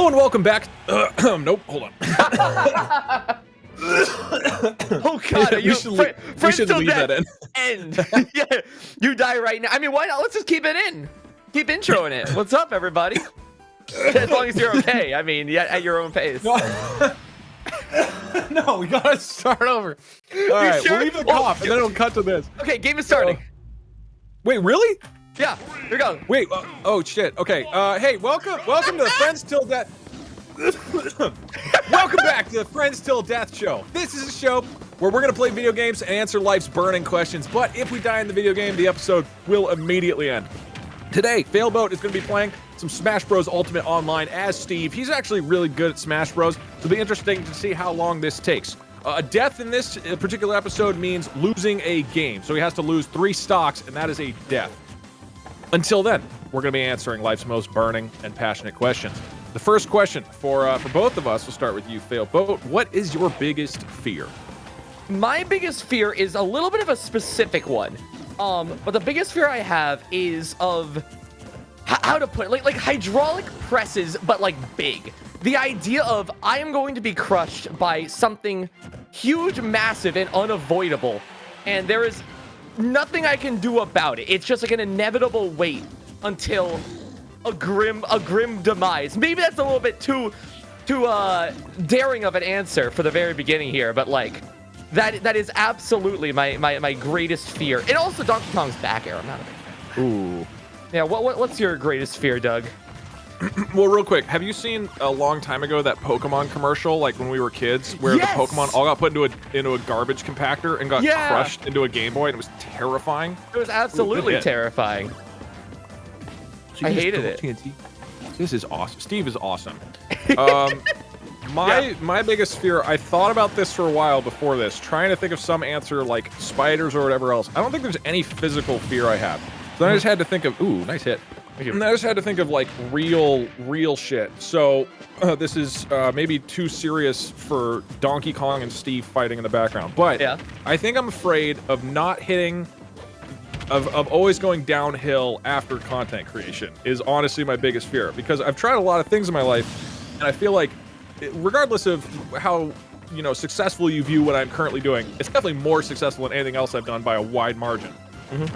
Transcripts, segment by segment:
Hello and welcome back. Nope, hold on. Oh God, Yeah, are you we should leave that in. End. Yeah, you die right now. I mean, why not? Let's just keep it in. Keep introing it. What's up, everybody? As long as you're okay. I mean, yeah, at your own pace. No, no, we gotta start over. All right, sure? we'll leave the cough and then it'll cut to this. Okay, game is starting. Wait, really? Yeah, here we go. Wait, oh shit. Okay, hey, welcome to the Friends Till Death. Welcome back to the Friends Till Death show. This is a show where we're gonna play video games and answer life's burning questions. But if we die in the video game, the episode will immediately end. Today, Failboat is going to be playing some Smash Bros. Ultimate Online as Steve. He's actually really good at Smash Bros. So it'll be interesting to see how long this takes. A death in this particular episode means losing a game. So he has to lose 3 stocks, and that is a death. Until then, we're going to be answering life's most burning and passionate questions. The first question for both of us, we'll start with you, Failboat. What is your biggest fear? My biggest fear is a little bit of a specific one. But the biggest fear I have is of how to put it, like hydraulic presses, but like big. The idea of I am going to be crushed by something huge, massive, and unavoidable, and there is nothing I can do about it. It's just like an inevitable wait until a grim demise. Maybe that's a little bit too daring of an answer for the very beginning here, but like. That is absolutely my greatest fear. And also Donkey Kong's back air. I'm not a big fan. Ooh. Yeah, what's your greatest fear, Doug? Well, real quick, have you seen a long time ago that Pokemon commercial, like when we were kids, where Yes! the Pokemon all got put into a garbage compactor and got Yeah! crushed into a Game Boy, and it was terrifying? It was absolutely Ooh, good hit. terrifying. I hated it. TNT. This is awesome. Steve is awesome. My biggest fear, I thought about this for a while before this, trying to think of some answer like spiders or whatever else. I don't think there's any physical fear I have. So then I just had to think of, ooh, nice hit. And I just had to think of like real shit. So this is maybe too serious for Donkey Kong and Steve fighting in the background. But Yeah. I think I'm afraid of not hitting, of always going downhill after content creation is honestly my biggest fear. Because I've tried a lot of things in my life, and I feel like regardless of how successful you view what I'm currently doing, it's definitely more successful than anything else I've done by a wide margin.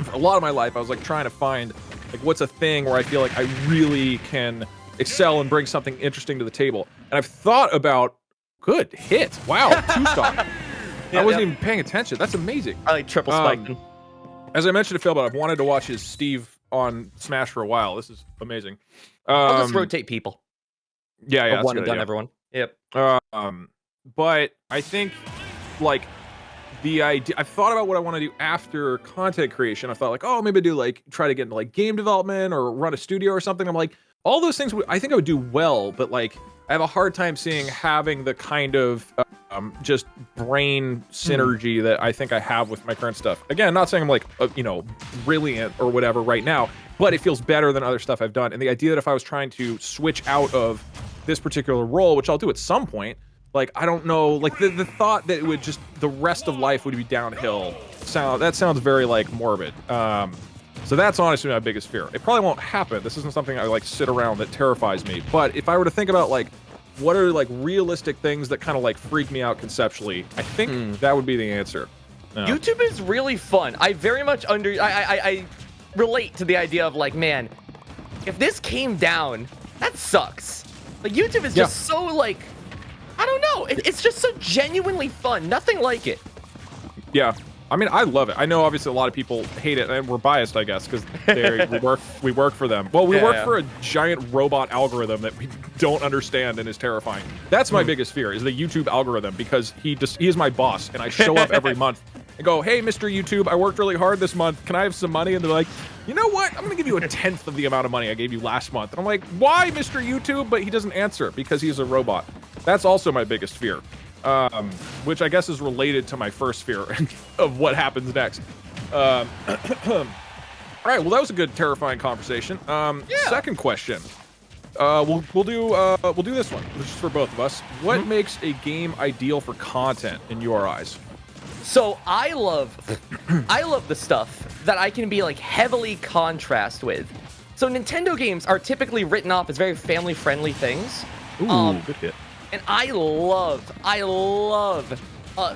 For a lot of my life, I was like trying to find like what's a thing where I feel like I really can excel and bring something interesting to the table. And I've thought about good hit. Wow, 2-stock. I wasn't even paying attention. That's amazing. I like triple spiking. As I mentioned to Phil, but I've wanted to watch his Steve on Smash for a while. This is amazing. I'll just rotate people. Yeah, that's one a and good done, idea. everyone. Yep. But I think, like, the idea, I've thought about what I want to do after content creation. I thought, like, oh, maybe try to get into, like, game development or run a studio or something. I'm like, all those things, I think I would do well, but, like, I have a hard time seeing having the kind of just brain synergy that I think I have with my current stuff. Again, not saying I'm, like, brilliant or whatever right now, but it feels better than other stuff I've done. And the idea that if I was trying to switch out of this particular role, which I'll do at some point, like, I don't know, like, the thought that it would just, the rest of life would be downhill, that sounds very, like, morbid. So that's honestly my biggest fear. It probably won't happen. This isn't something I, like, sit around that terrifies me. But if I were to think about, like, what are, like, realistic things that kind of, like, freak me out conceptually, I think that would be the answer. YouTube is really fun. I very much I relate to the idea of, like, man, if this came down, that sucks. Like, YouTube is just so, like, I don't know. It's just so genuinely fun. Nothing like it. Yeah. I mean, I love it. I know obviously a lot of people hate it, and we're biased, I guess, because we work for them. Well, we work for a giant robot algorithm that we don't understand and is terrifying. That's my biggest fear, is the YouTube algorithm, because he is my boss, and I show up every month and go, hey, Mr. YouTube, I worked really hard this month. Can I have some money? And they're like, you know what? I'm going to give you 1/10 of the amount of money I gave you last month. And I'm like, why, Mr. YouTube? But he doesn't answer because he's a robot. That's also my biggest fear. Which I guess is related to my first fear of what happens next. All right, well, that was a good, terrifying conversation. Second question. We'll do this one. This is for both of us. What makes a game ideal for content in your eyes? So I love the stuff that I can be like heavily contrast with. So Nintendo games are typically written off as very family-friendly things. Ooh, good hit. And I love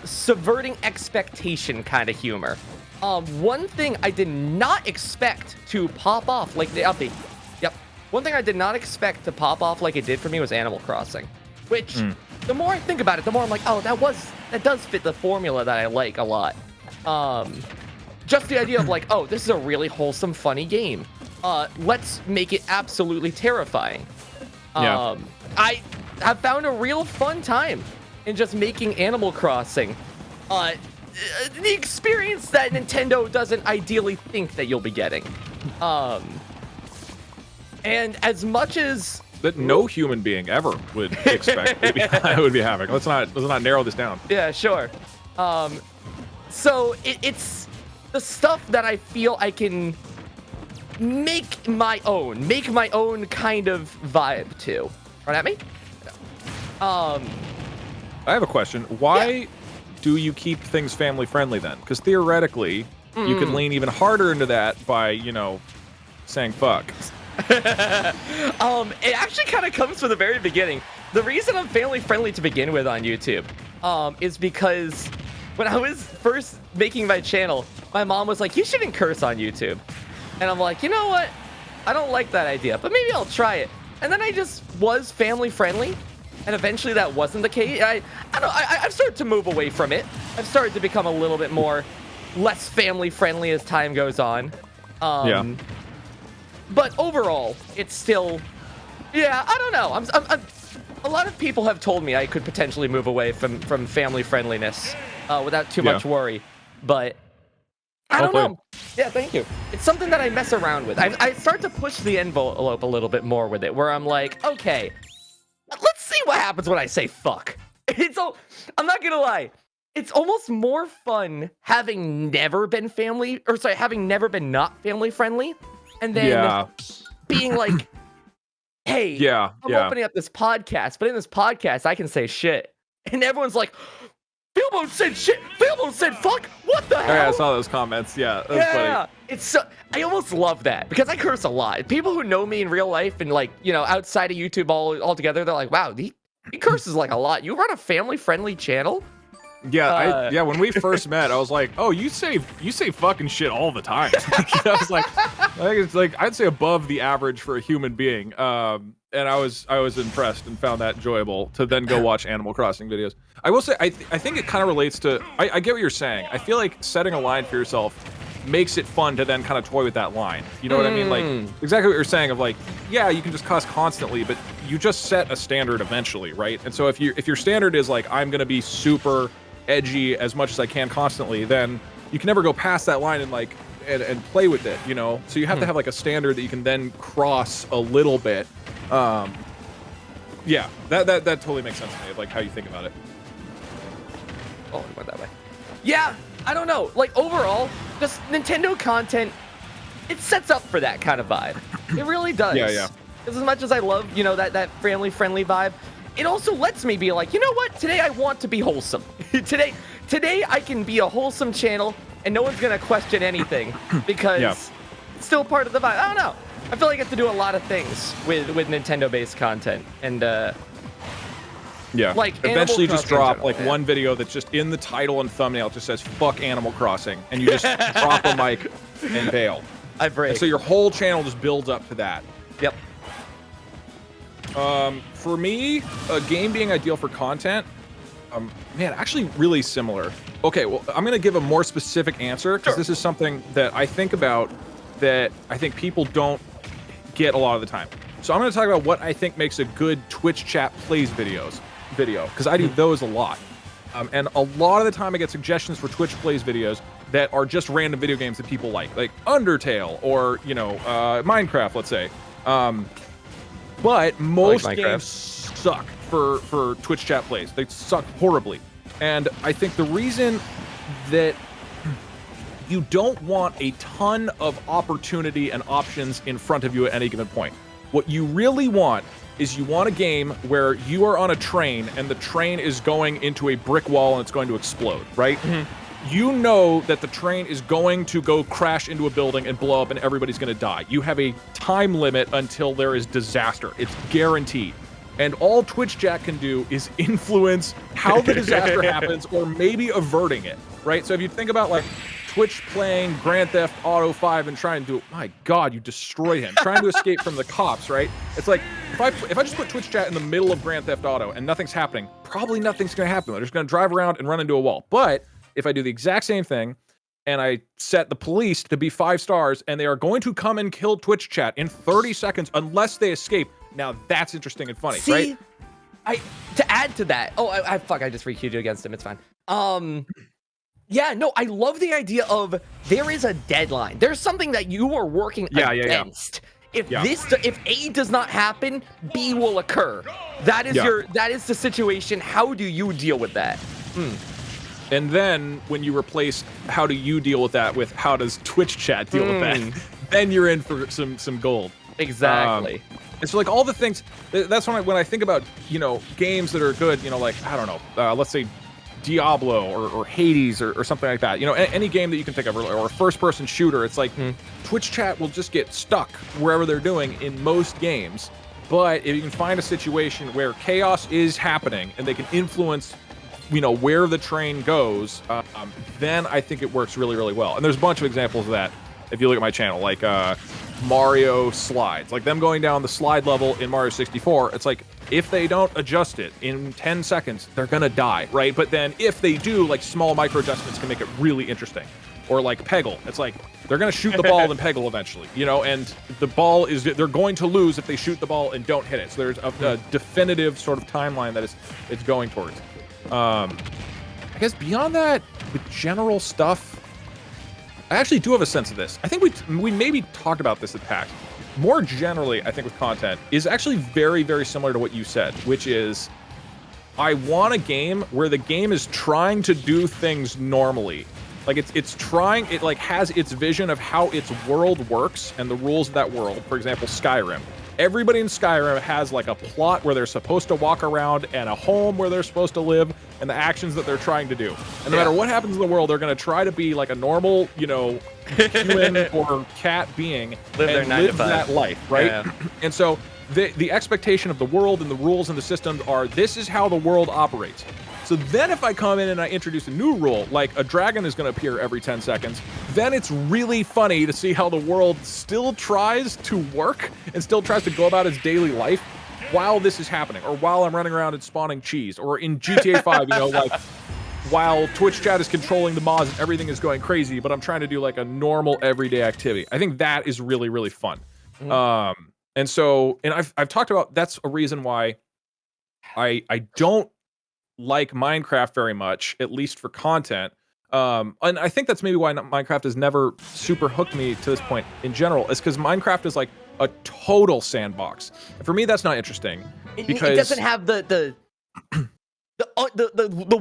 subverting expectation kind of humor. One thing I did not expect to pop off like the update. Yep. One thing I did not expect to pop off like it did for me was Animal Crossing, which the more I think about it, the more I'm like, oh, that does fit the formula that I like a lot. Just the idea of like, oh, this is a really wholesome, funny game. Let's make it absolutely terrifying. Yeah. I have found a real fun time in just making Animal Crossing the experience that Nintendo doesn't ideally think that you'll be getting. And as much as that no human being ever would expect would be having. Let's not narrow this down. Yeah, sure. So it's the stuff that I feel I can make my own kind of vibe to. Run at me? I have a question. Why do you keep things family friendly then? Because theoretically, you could lean even harder into that by, saying fuck. It actually kind of comes from the very beginning. The reason I'm family friendly to begin with on YouTube is because when I was first making my channel, my mom was like, you shouldn't curse on YouTube. And I'm like, you know what? I don't like that idea, but maybe I'll try it. And then I just was family friendly. And eventually that wasn't the case. I've started to move away from it. I've started to become a little bit less family friendly as time goes on. But overall, it's still, I don't know. A lot of people have told me I could potentially move away from family friendliness without too much worry. But I don't know. Yeah, thank you. It's something that I mess around with. I start to push the envelope a little bit more with it, where I'm like, okay, let's see what happens when I say fuck. I'm not gonna lie. It's almost more fun having never been not family friendly, and then being like, hey, I'm opening up this podcast, but in this podcast I can say shit. And everyone's like, Philbo said shit. Philbo said fuck. What the hell? Yeah, I saw those comments. Yeah, that's funny. It's so, I almost love that because I curse a lot. People who know me in real life and outside of YouTube altogether, they're like, wow, he curses like a lot. You run a family-friendly channel? Yeah, when we first met, I was like, oh, you say fucking shit all the time. I was like, I think it's like I'd say above the average for a human being. And I was impressed and found that enjoyable to then go watch Animal Crossing videos. I will say, I think it kind of relates to, I get what you're saying. I feel like setting a line for yourself makes it fun to then kind of toy with that line. You know what I mean? Like, exactly what you're saying of like, yeah, you can just cuss constantly, but you just set a standard eventually, right? And so if your standard is like, I'm going to be super edgy as much as I can constantly, then you can never go past that line and like, and play with it, So you have to have like a standard that you can then cross a little bit. Yeah, that totally makes sense to me of like how you think about it. Oh, it went that way. Yeah, I don't know. Like overall, just Nintendo content, it sets up for that kind of vibe. It really does. Yeah. As much as I love, that family-friendly vibe, it also lets me be like, you know what? Today I want to be wholesome. Today I can be a wholesome channel and no one's gonna question anything because it's still part of the vibe. I don't know. I feel like I have to do a lot of things with Nintendo-based content, and like eventually just drop like one video that's just in the title and thumbnail just says "fuck Animal Crossing" and you just drop a mic and bail. I break. And so your whole channel just builds up to that. Yep. For me, a game being ideal for content, man, actually really similar. Okay, well, I'm gonna give a more specific answer because this is something that I think about that I think people don't get a lot of the time. So I'm going to talk about what I think makes a good Twitch chat plays video, because I do those a lot. And a lot of the time I get suggestions for Twitch plays videos that are just random video games that people like Undertale or, Minecraft, let's say. But most games suck for Twitch chat plays. They suck horribly. And I think the reason that you don't want a ton of opportunity and options in front of you at any given point. What you really want is you want a game where you are on a train and the train is going into a brick wall and it's going to explode, right? You know that the train is going to go crash into a building and blow up and everybody's going to die. You have a time limit until there is disaster. It's guaranteed. And all Twitch chat can do is influence how the disaster happens or maybe averting it, right? So if you think about like Twitch playing Grand Theft Auto 5 and trying to do, my God, you destroy him, trying to escape from the cops, right? It's like, if I just put Twitch chat in the middle of Grand Theft Auto and nothing's happening, probably nothing's gonna happen. They're just gonna drive around and run into a wall. But if I do the exact same thing, and I set the police to be 5 stars, and they are going to come and kill Twitch chat in 30 seconds unless they escape. Now that's interesting and funny, See, right? To add to that, I just re-queued you against him. It's fine. Yeah, no, I love the idea of there is a deadline. There's something that you are working against. If A does not happen, B will occur. That is that is the situation. How do you deal with that? And then when you replace how do you deal with that with how does Twitch chat deal with that, then you're in for some gold. Exactly. And so like all the things, that's when I think about, you know, games that are good, you know, like, I don't know, let's say Diablo or Hades or something like that. You know, any game that you can think of, or a first-person shooter, it's like Twitch chat will just get stuck wherever they're doing in most games. But if you can find a situation where chaos is happening and they can influence, you know, where the train goes, then I think it works really, really well. And there's a bunch of examples of that if you look at my channel, like Mario slides, like them going down the slide level in Mario 64. It's like, if they don't adjust it in 10 seconds, they're gonna die, right? But then if they do, like small micro adjustments can make it really interesting. Or like Peggle, it's like they're gonna shoot the ball in Peggle eventually, you know, and the ball is, they're going to lose if they shoot the ball and don't hit it. So there's a definitive sort of timeline that it's going towards. I guess beyond that, with general stuff, I actually do have a sense of this. I think we maybe talked about this at PAX. More generally, I think with content is actually very, very similar to what you said, which is I want a game where the game is trying to do things normally. Like it's trying, it like has its vision of how its world works and the rules of that world. For example, Skyrim. Everybody in Skyrim has like a plot where they're supposed to walk around and a home where they're supposed to live and the actions that they're trying to do. And no matter what happens in the world, they're going to try to be like a normal, you know, human or cat being and live that life, right? Yeah. And so the expectation of the world and the rules and the systems are, this is how the world operates. So then if I come in and I introduce a new rule, like a dragon is going to appear every 10 seconds, then it's really funny to see how the world still tries to work and still tries to go about its daily life while this is happening, or while I'm running around and spawning cheese, or in GTA 5, you know, like while Twitch chat is controlling the mods and everything is going crazy, but I'm trying to do like a normal everyday activity. I think that is really, really fun. And so, and I've talked about, that's a reason why I don't like Minecraft very much, at least for content. And I think that's maybe why Minecraft has never super hooked me to this point in general, is because Minecraft is like a total sandbox. And for me, that's not interesting because it doesn't have the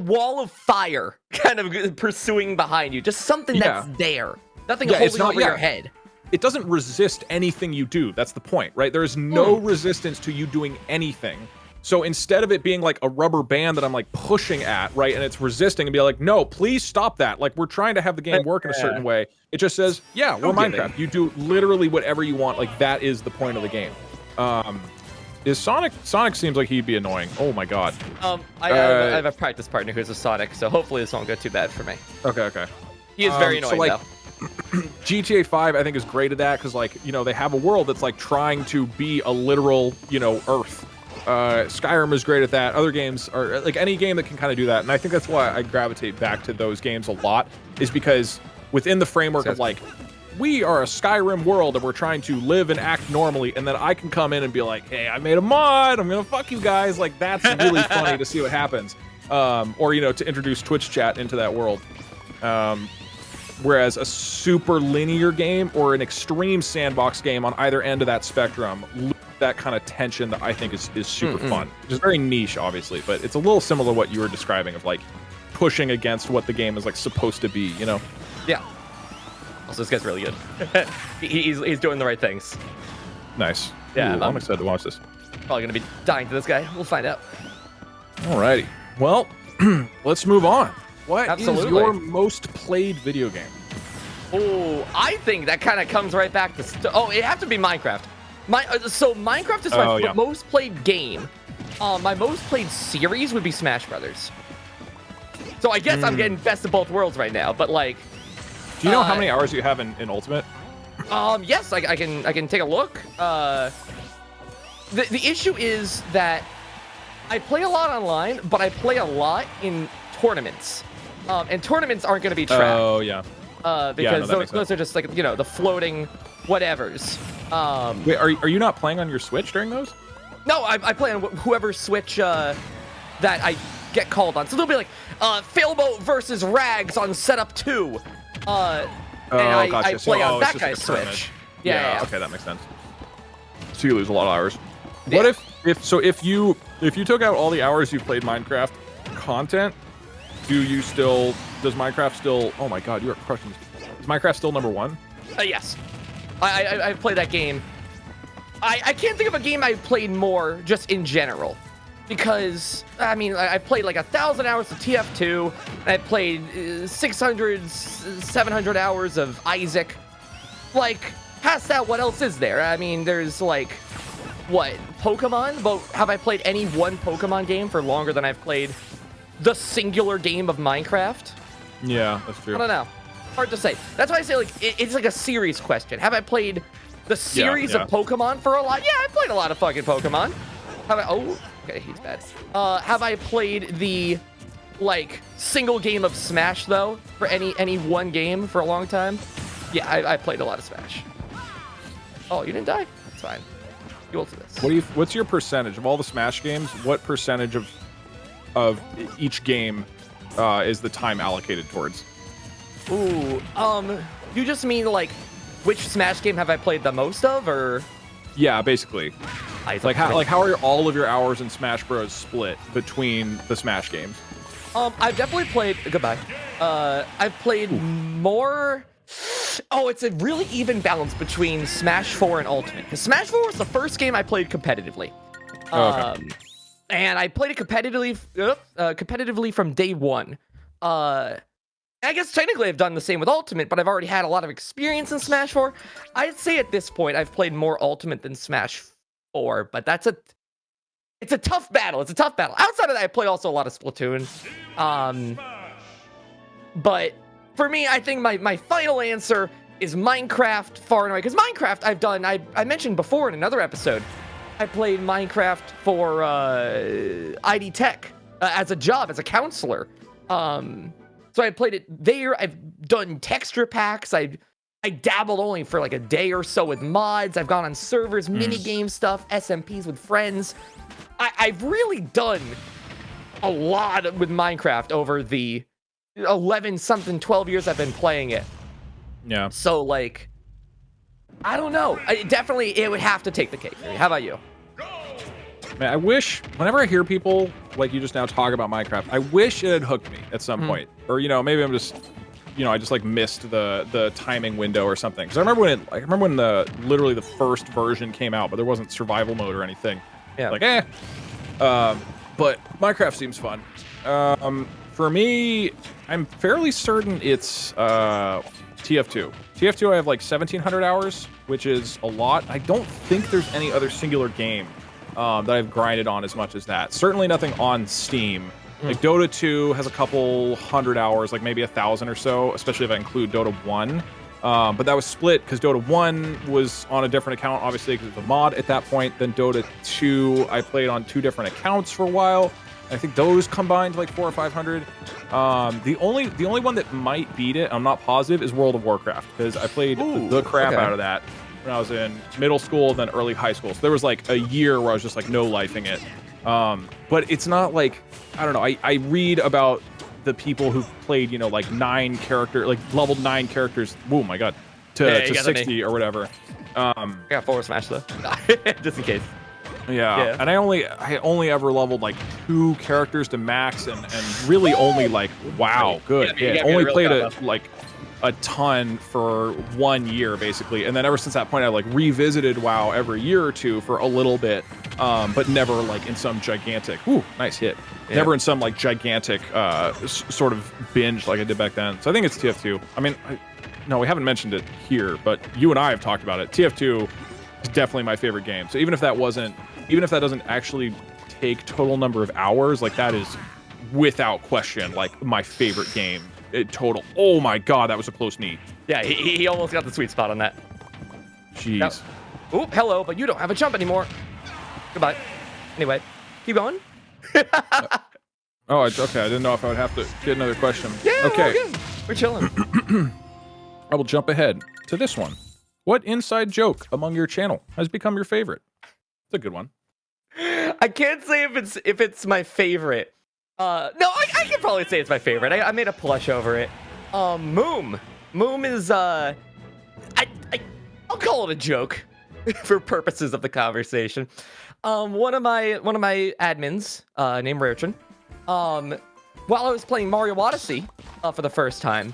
wall of fire kind of pursuing behind you. Just something that's there. Nothing holding over your head. It doesn't resist anything you do. That's the point, right? There is no resistance to you doing anything. So instead of it being like a rubber band that I'm like pushing at, right, and it's resisting and be like, no, please stop that. Like, we're trying to have the game work in a certain way. It just says, yeah, we're Minecraft. You do literally whatever you want. Like, that is the point of the game. Is Sonic seems like he'd be annoying. Oh my God. I have a practice partner who's a Sonic, so hopefully this won't go too bad for me. Okay. He is very annoying, though. GTA 5, I think, is great at that because, like, you know, they have a world that's like trying to be a literal, you know, Earth. Skyrim is great at that. Other games are like any game that can kind of do that, and I think that's why I gravitate back to those games a lot, is because within the framework of like, we are a Skyrim world and we're trying to live and act normally, and then I can come in and be like, hey, I made a mod, I'm gonna fuck you guys. Like, that's really funny to see what happens. Or, you know, to introduce Twitch chat into that world. Whereas a super linear game or an extreme sandbox game on either end of that spectrum, that kind of tension that I think is super fun. Which is very niche, obviously, but it's a little similar to what you were describing of like pushing against what the game is like supposed to be, you know? Yeah. Also, this guy's really good. he's doing the right things. Nice. Yeah, Ooh, I'm excited to watch this. Probably gonna be dying to this guy. We'll find out. Alrighty. Well, let's move on. What is your most played video game? Oh, I think that kind of comes right back to... it have to be Minecraft. So Minecraft is my most played game. My most played series would be Smash Brothers. So I guess I'm getting best of both worlds right now. But like, do you know how many hours you have in Ultimate? Yes, I can take a look. The issue is that I play a lot online, but I play a lot in tournaments. And tournaments aren't going to be tracked. Oh yeah. Because those are just like, you know, the floating whatevers. Wait, are you not playing on your Switch during those? No, I play on whoever Switch that I get called on. So they'll be like, Failboat versus Rags on setup 2. And I play on that guy's Switch. Yeah. Okay, that makes sense. So you lose a lot of hours. What if you took out all the hours you played Minecraft content, does Minecraft still, oh my god, you are crushing this. Is Minecraft still number 1? Yes. I played that game. I can't think of a game I've played more just in general. Because, I mean, I played like 1,000 hours of TF2. I played 600, 700 hours of Isaac. Like, past that, what else is there? I mean, there's like, what, Pokemon? But have I played any one Pokemon game for longer than I've played the singular game of Minecraft? Yeah, that's true. I don't know. Hard to say. That's why I say, like, it's like a series question. Have I played the series of Pokemon for a lot? Yeah, I played a lot of fucking Pokemon. Okay, he's bad. Have I played the, like, single game of Smash, though? For any one game for a long time? Yeah, I played a lot of Smash. Oh, you didn't die? That's fine. You will to this. What's your percentage of all the Smash games? What percentage of each game is the time allocated towards? Ooh, you just mean, like, which Smash game have I played the most of, or? Yeah, basically. How are all of your hours in Smash Bros. Split between the Smash games? I've definitely played. Goodbye. I've played more. Oh, it's a really even balance between Smash 4 and Ultimate. Because Smash 4 was the first game I played competitively. Okay. And I played it competitively from day one. I guess technically I've done the same with Ultimate, but I've already had a lot of experience in Smash 4. I'd say at this point I've played more Ultimate than Smash 4, but it's a tough battle. It's a tough battle. Outside of that, I play also a lot of Splatoon. But for me, I think my final answer is Minecraft far and away. Because Minecraft I mentioned before in another episode, I played Minecraft for ID Tech as a job, as a counselor. So I played it there. I've done texture packs. I dabbled only for like a day or so with mods. I've gone on servers, mini game stuff, SMPs with friends. I've really done a lot with Minecraft over the 12 years I've been playing it. Yeah. So like, I don't know. It would have to take the cake for me. How about you? Man, I wish, whenever I hear people like you just now talk about Minecraft, I wish it had hooked me at some point. Or, you know, maybe I'm just, you know, I just like missed the timing window or something. Because I remember when literally the first version came out, but there wasn't survival mode or anything. Yeah. Like, but Minecraft seems fun. For me, I'm fairly certain it's TF2. TF2, I have like 1,700 hours, which is a lot. I don't think there's any other singular game that I've grinded on as much as that. Certainly nothing on Steam. Like Dota 2 has a couple hundred hours, like maybe 1,000 or so, especially if I include Dota 1. But that was split because Dota 1 was on a different account, obviously, because it was a mod at that point. Then Dota 2, I played on 2 different accounts for a while. I think those combined to like 400 or 500. The only one that might beat it, I'm not positive, is World of Warcraft, because I played the crap out of that when I was in middle school, then early high school. So there was like a year where I was just like no-lifing it. But it's not like, I don't know, I read about the people who've played, you know, like leveled 9 characters, oh my god, to 60 or whatever. I got forward smash though, just in case. Yeah, and I only ever leveled like 2 characters to max, and really only like, wow, good. Yeah, only played a ton for 1 year basically, and then ever since that point I like revisited WoW every year or two for a little bit, but never like in some gigantic, nice hit, never in some like gigantic sort of binge like I did back then. So I think it's TF2. I mean, no, we haven't mentioned it here, but you and I have talked about it. TF2 is definitely my favorite game. So even if that doesn't actually take total number of hours, like that is without question like my favorite game. Total. Oh my god, that was a close knee. Yeah, he almost got the sweet spot on that. Jeez. Oop, hello, but you don't have a jump anymore. Goodbye. Anyway, keep going. Oh, okay. I didn't know if I would have to get another question. Yeah, Okay. we're good. We're chilling. I will jump ahead to this one. What inside joke among your channel has become your favorite? It's a good one. I can't say if it's my favorite. No, I can probably say it's my favorite. I made a plush over it. Moom. Moom is I'll call it a joke for purposes of the conversation. One of my admins, named Raretron, while I was playing Mario Odyssey for the first time,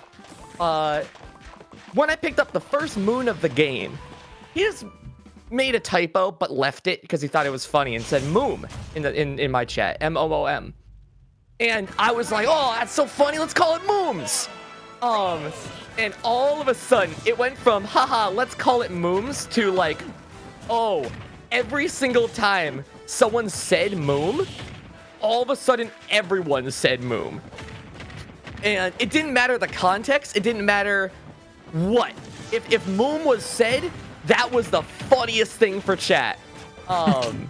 when I picked up the first moon of the game, he just made a typo but left it because he thought it was funny and said moom in my chat, MOOM. And I was like, oh, that's so funny, let's call it mooms. And all of a sudden it went from haha, let's call it mooms to like, oh, every single time someone said moom, all of a sudden everyone said moom. And it didn't matter the context, it didn't matter what. If moom was said, that was the funniest thing for chat. And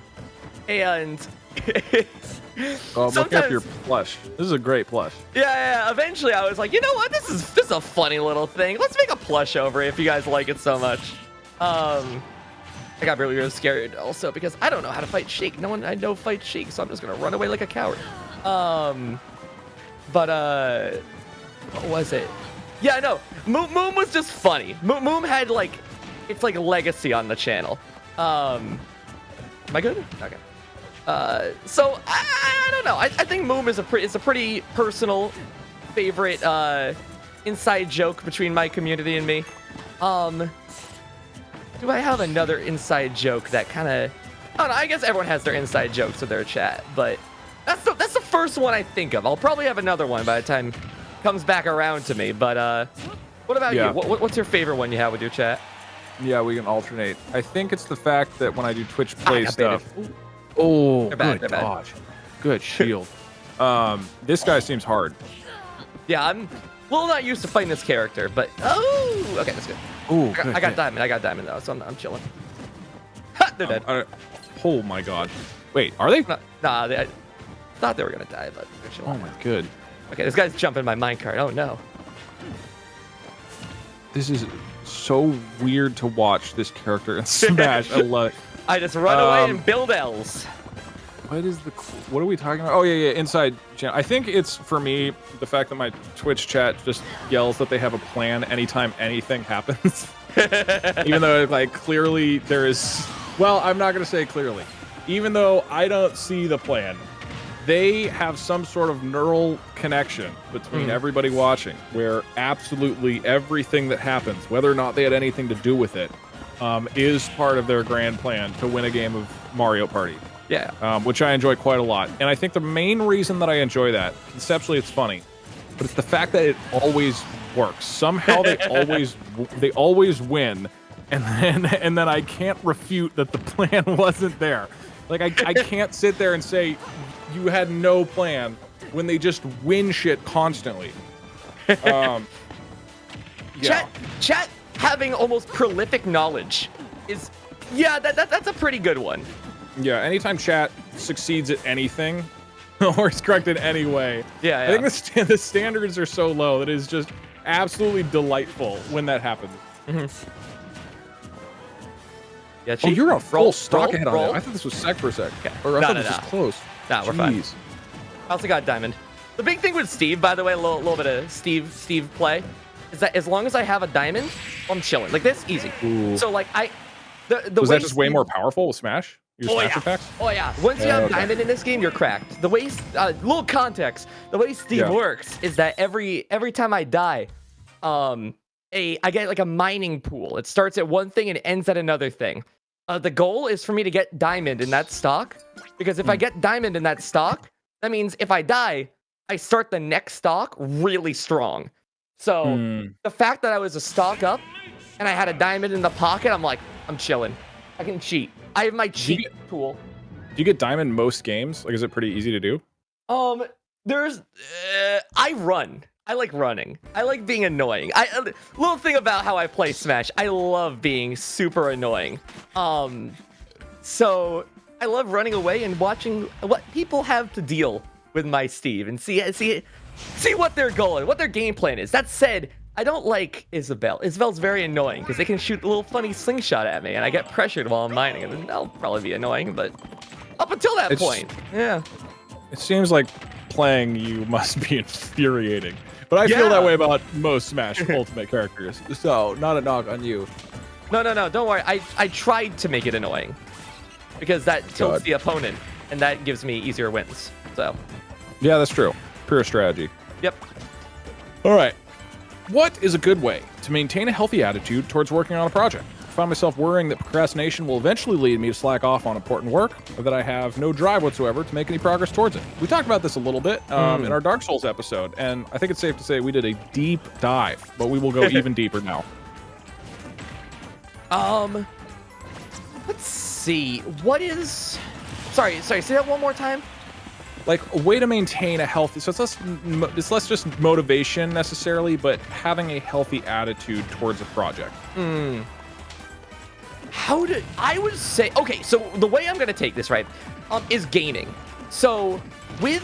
I'm looking up your plush. This is a great plush. yeah, eventually I was like, you know what, this is a funny little thing. Let's make a plush over it if you guys like it so much. I got really scared also because I don't know how to fight Sheik. No one I know fights Sheik, so I'm just gonna run away like a coward. What was it? Yeah, no, Moom was just funny. Moom had like, it's like a legacy on the channel. Am I good? Okay. So I don't know. I think Moom is a pretty personal favorite inside joke between my community and me. Do I have another inside joke that kind of, I don't know, I guess everyone has their inside jokes with their chat, but that's the first one I think of. I'll probably have another one by the time it comes back around to me, but what about you? What's your favorite one you have with your chat? Yeah, we can alternate. I think it's the fact that when I do Twitch Play got stuff. baited. Oh, They're bad, good they're bad. dodge. Good shield. This guy seems hard. Yeah, I'm a little not used to fighting this character, but oh, okay, that's good. Oh, I got diamond though, so I'm chilling. Ha, they're dead. Oh my god. Wait, are they? Nah, I thought they were gonna die, but they're chilling. Oh my good. Okay, this guy's jumping my minecart. Oh no. This is so weird to watch this character in Smash. I love it. I just run away and build L's. What are we talking about? Oh yeah, inside channel. I think it's, for me, the fact that my Twitch chat just yells that they have a plan anytime anything happens. Even though like clearly there is, well, I'm not gonna say clearly. Even though I don't see the plan, they have some sort of neural connection between everybody watching, where absolutely everything that happens, whether or not they had anything to do with it, is part of their grand plan to win a game of Mario Party. Yeah. Which I enjoy quite a lot. And I think the main reason that I enjoy that, conceptually it's funny, but it's the fact that it always works. Somehow they always win, and then I can't refute that the plan wasn't there. Like I can't sit there and say you had no plan when they just win shit constantly. Yeah. Chat having almost prolific knowledge is, yeah, that's a pretty good one. Yeah, anytime chat succeeds at anything, or is correct in any way, Yeah, I think the standards are so low that it is just absolutely delightful when that happens. Yeah, Oh, you're a full stock ahead on roll. that. I thought this was sec for a sec. Okay. Or I No, thought no, this was no. close. Nah, we're fine. Jeez. I also got diamond. The big thing with Steve, by the way, a little bit of Steve play, is that as long as I have a diamond, I'm chilling. Like this, easy. Ooh. So like the Was way that just way Steve- more powerful with Smash? Your Oh Smash yeah. attacks? Oh yeah. Once you have Okay. diamond in this game, you're cracked. The way little context, the way Steve Yeah. works is that every time I die, I get like a mining pool. It starts at one thing and ends at another thing. The goal is for me to get diamond in that stock, because if I get diamond in that stock, that means if I die, I start the next stock really strong. So the fact that I was a stock up and I had a diamond in the pocket, I'm like, I'm chilling. I can cheat. I have my cheat pool. you get diamond most games? Like, is it pretty easy to do? There's I run. I like running. I like being annoying. Little thing about how I play Smash, I love being super annoying. So I love running away and watching what people have to deal with my Steve and see what their goal and what their game plan is. That said, I don't like Isabelle. Isabelle's very annoying because they can shoot a little funny slingshot at me and I get pressured while I'm mining, and then that'll probably be annoying, but up until that point, yeah. It seems like playing you must be infuriating. But I feel that way about most Smash Ultimate characters. So, not a knock on you. No, don't worry. I tried to make it annoying because that tilts the opponent and that gives me easier wins. So, yeah, that's true. Pure strategy. Yep. All right. What is a good way to maintain a healthy attitude towards working on a project? I find myself worrying that procrastination will eventually lead me to slack off on important work, or that I have no drive whatsoever to make any progress towards it. We talked about this a little bit in our Dark Souls episode, and I think it's safe to say we did a deep dive, but we will go even deeper now. Let's see. What is... Sorry, say that one more time. Like a way to maintain a healthy, so it's less just motivation necessarily, but having a healthy attitude towards a project. I would say, okay, so the way I'm gonna take this, right, is gaming. So with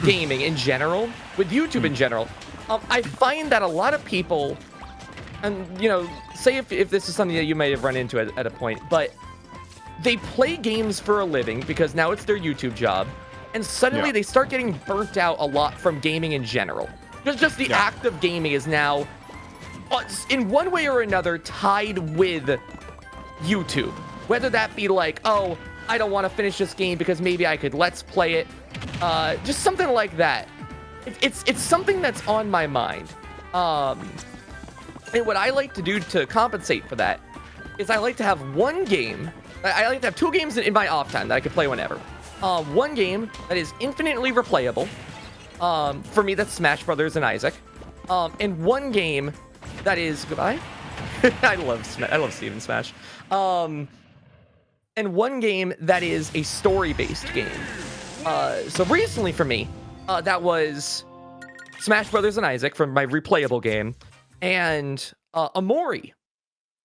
gaming in general, with YouTube in general, I find that a lot of people, and you know, say if this is something that you may have run into at a point, but they play games for a living because now it's their YouTube job. And suddenly they start getting burnt out a lot from gaming in general. Just the act of gaming is now, in one way or another, tied with YouTube. Whether that be like, oh, I don't want to finish this game because maybe I could let's play it. Just something like that. It's something that's on my mind. And what I like to do to compensate for that is I like to have one game. I like to have 2 games in my off time that I can play whenever. One game that is infinitely replayable. For me, that's Smash Brothers and Isaac. And one game that is goodbye. I love Steven Smash. And one game that is a story-based game. So recently for me, that was Smash Brothers and Isaac from my replayable game, and Amori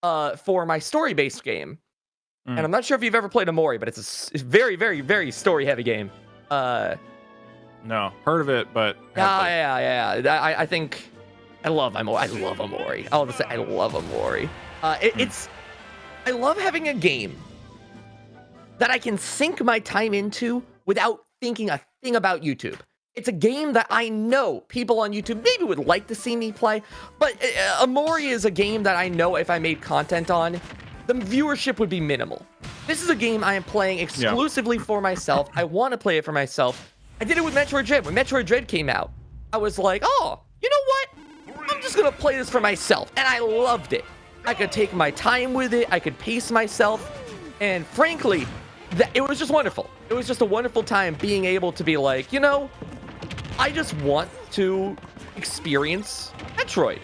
for my story-based game. And I'm not sure if you've ever played Amori, but it's a very, very, very story-heavy game. No, heard of it, but yeah. I think I love Amori. I love Amori. I'll just say I love Amori. I love having a game that I can sink my time into without thinking a thing about YouTube. It's a game that I know people on YouTube maybe would like to see me play, but Amori is a game that I know if I made content on, the viewership would be minimal. This is a game I am playing exclusively for myself. I want to play it for myself. I did it with Metroid Dread. When Metroid Dread came out, I was like, oh, you know what? I'm just going to play this for myself. And I loved it. I could take my time with it. I could pace myself. And frankly, it was just wonderful. It was just a wonderful time being able to be like, you know, I just want to experience Metroid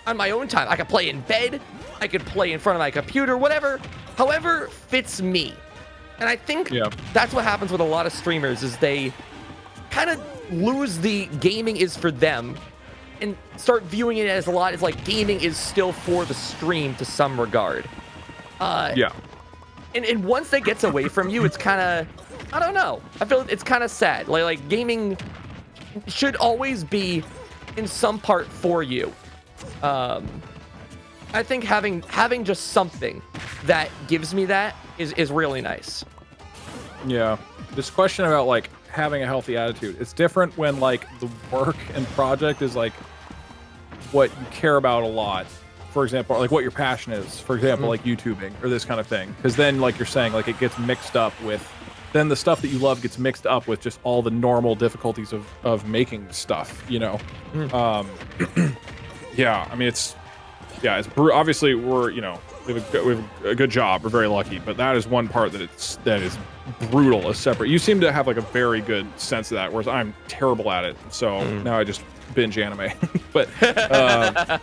on my own time. I could play in bed. I could play in front of my computer, whatever, however fits me. And I think that's what happens with a lot of streamers is they kind of lose the gaming is for them and start viewing it as a lot as like gaming is still for the stream to some regard. And once that gets away from you, it's kind of, I don't know. I feel it's kind of sad. Like gaming should always be in some part for you. I think having just something that gives me that is really nice. Yeah. This question about like having a healthy attitude, it's different when like the work and project is like what you care about a lot. For example, like what your passion is, for example, like YouTubing or this kind of thing. Because then, like you're saying, like it gets mixed up with, then the stuff that you love gets mixed up with just all the normal difficulties of making stuff, you know? Yeah, I mean, it's obviously we're, you know, we have a good job. We're very lucky, but that is one part that is brutal as separate. You seem to have like a very good sense of that, whereas I'm terrible at it. So now I just binge anime. But yeah,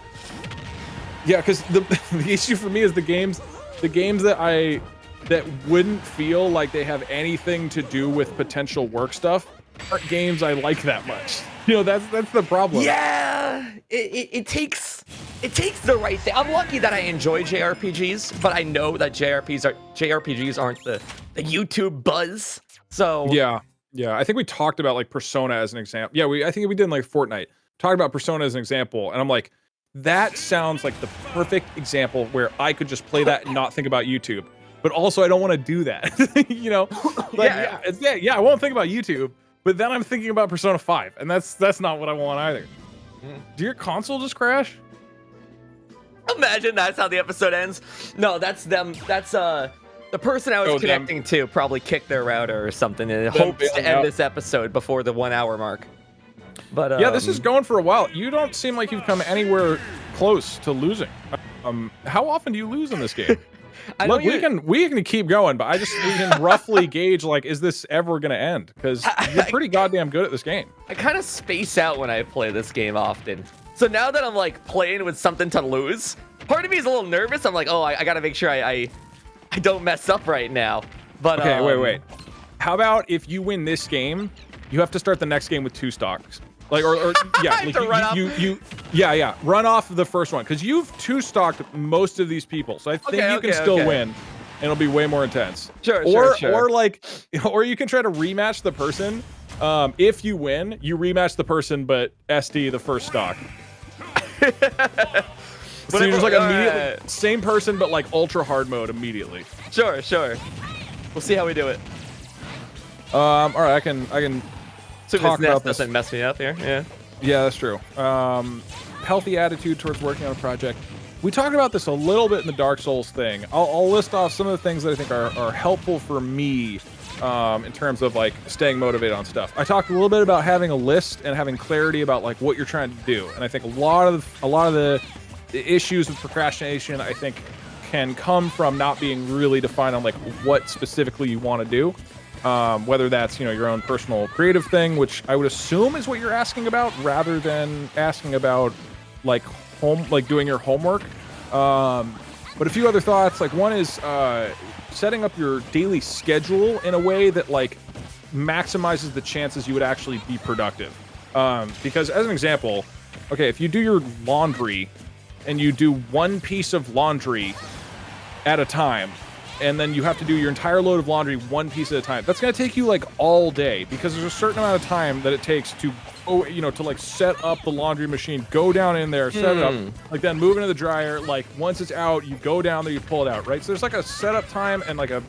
because the issue for me is the games that I that wouldn't feel like they have anything to do with potential work stuff aren't games I like that much. You know, that's the problem. Yeah, it takes the right thing. I'm lucky that I enjoy JRPGs, but I know that JRPGs aren't the YouTube buzz. So Yeah. I think we talked about like Persona as an example. Yeah, I think we did in like Fortnite. Talked about Persona as an example, and I'm like, that sounds like the perfect example where I could just play that and not think about YouTube. But also, I don't want to do that. You know, like, I won't think about YouTube. But then I'm thinking about Persona 5, and that's not what I want either. Do your console just crash? Imagine that's how the episode ends. No, that's them. That's the person I was connecting to probably kicked their router or something in hopes to end this episode before the 1 hour mark. But yeah, this is going for a while. You don't seem like you've come anywhere close to losing. How often do you lose in this game? Look, we can keep going, but we can roughly gauge, like, is this ever gonna end? Because you're pretty goddamn good at this game. I kind of space out when I play this game often. So now that I'm like playing with something to lose, part of me is a little nervous. I'm like, oh, I gotta make sure I don't mess up right now. But okay, wait. How about if you win this game, you have to start the next game with 2 stocks? Like, or yeah, like run off the first one, because you've 2-stocked most of these people, so I think you can still win, and it'll be way more intense. Sure. Or like, or you can try to rematch the person. If you win, you rematch the person, but SD the first stock. So you're just like immediately same person, but like ultra hard mode immediately. Sure. We'll see how we do it. All right, I can. So this nest doesn't mess me up here. Yeah, that's true. Healthy attitude towards working on a project. We talked about this a little bit in the Dark Souls thing. I'll list off some of the things that I think are helpful for me in terms of like staying motivated on stuff. I talked a little bit about having a list and having clarity about like what you're trying to do. And I think a lot of the issues with procrastination, I think, can come from not being really defined on like what specifically you want to do. Whether that's, you know, your own personal creative thing, which I would assume is what you're asking about, rather than asking about like doing your homework. But a few other thoughts, like one is setting up your daily schedule in a way that like maximizes the chances you would actually be productive. Because as an example, okay, if you do your laundry and you do one piece of laundry at a time, and then you have to do your entire load of laundry one piece at a time, that's going to take you like all day, because there's a certain amount of time that it takes to to like set up the laundry machine, go down in there, set it up, like then move into the dryer, like once it's out, you go down there, you pull it out, right? So there's like a setup time and like a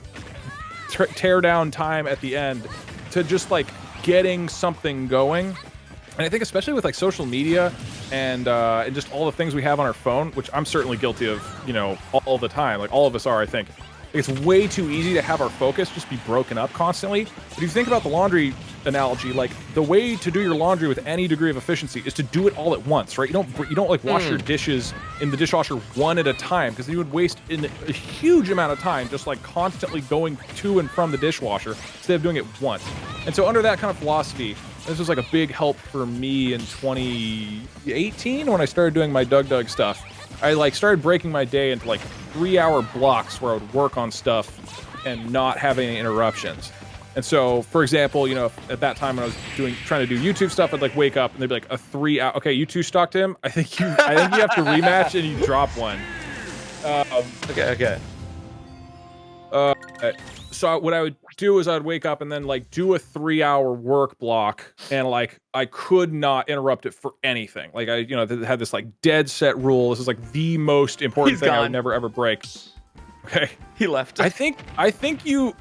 tear down time at the end to just like getting something going. And I think especially with like social media and just all the things we have on our phone, which I'm certainly guilty of, you know, all the time, like all of us are, I think. It's way too easy to have our focus just be broken up constantly. But if you think about the laundry analogy, like the way to do your laundry with any degree of efficiency is to do it all at once, right? You don't like wash your dishes in the dishwasher one at a time, because you would waste a huge amount of time just like constantly going to and from the dishwasher instead of doing it once. And so under that kind of philosophy, this was like a big help for me in 2018 when I started doing my Doug stuff. I like started breaking my day into like 3-hour blocks where I would work on stuff and not have any interruptions. And so, for example, you know, at that time when I was trying to do YouTube stuff, I'd like wake up and they'd be like a 3-hour. Okay, you 2-stocked him. I think you have to rematch and you drop one. Okay. So what I would do is I'd wake up and then like do a 3-hour work block, and like I could not interrupt it for anything. Like I, you know, had this like dead set rule. This is like the most important thing I would never ever break. Okay, he left. I think you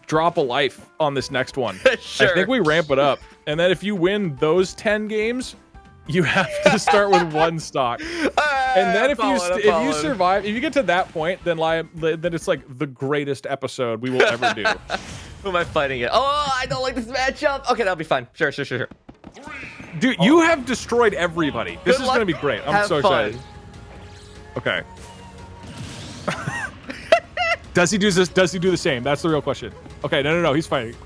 drop a life on this next one. Sure. I think we ramp it up, and then if you win those 10 games, you have to start with 1 stock. And then if you survive, if you get to that point, then it's like the greatest episode we will ever do. Who am I fighting it? Oh, I don't like this matchup. Okay, that'll be fine. Sure. Dude, you have destroyed everybody. This is gonna be great. I'm so excited. Okay. Does he do the same? That's the real question. Okay, no, he's fighting.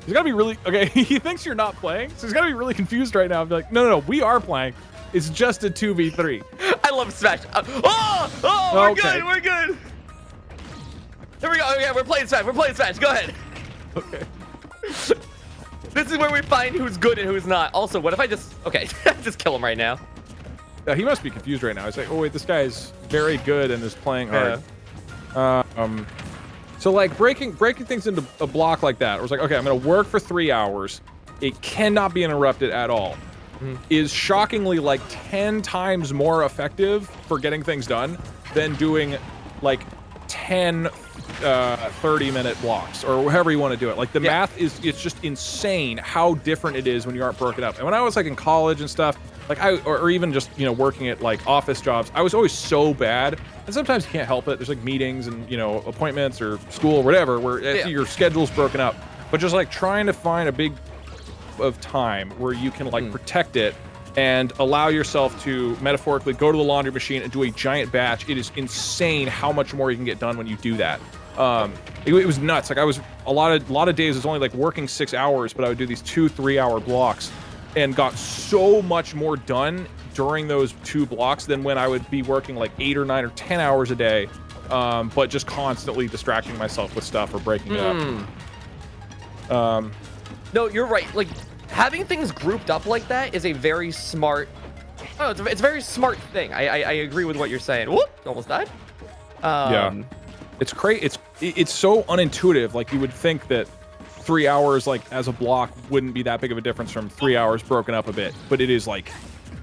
He's gotta be really okay. He thinks you're not playing, so he's gotta be really confused right now. Be like, no, we are playing. It's just a 2v3. I love Smash. We're good. Here we go. Yeah, we're playing Smash. We're playing Smash. Go ahead. Okay. This is where we find who's good and who's not. Also, what if I just... Okay, just kill him right now. He must be confused right now. He's like, oh wait, this guy is very good and is playing hard. So like breaking things into a block like that, it was like, okay, I'm gonna work for 3 hours. It cannot be interrupted at all. Is shockingly like 10 times more effective for getting things done than doing like 10 30-minute blocks or however you want to do it. Like the math it's just insane how different it is when you aren't broken up. And when I was like in college and stuff, like or even just, you know, working at like office jobs, I was always so bad. And sometimes you can't help it. There's like meetings and, you know, appointments or school or whatever where your schedule's broken up. But just like trying to find a big of time where you can like protect it and allow yourself to metaphorically go to the laundry machine and do a giant batch. It is insane how much more you can get done when you do that. It was nuts. Like I was a lot of days I was only like working 6 hours, but I would do these 2-3 hour blocks and got so much more done during those 2 blocks than when I would be working like 8 or 9 or 10 hours a day, but just constantly distracting myself with stuff or breaking it up. No, you're right. Like having things grouped up like that is a very smart. Oh, it's a very smart thing. I agree with what you're saying. Whoop! Almost died. Yeah, it's crazy. It's so unintuitive. Like you would think that 3 hours like as a block wouldn't be that big of a difference from 3 hours broken up a bit, but it is like.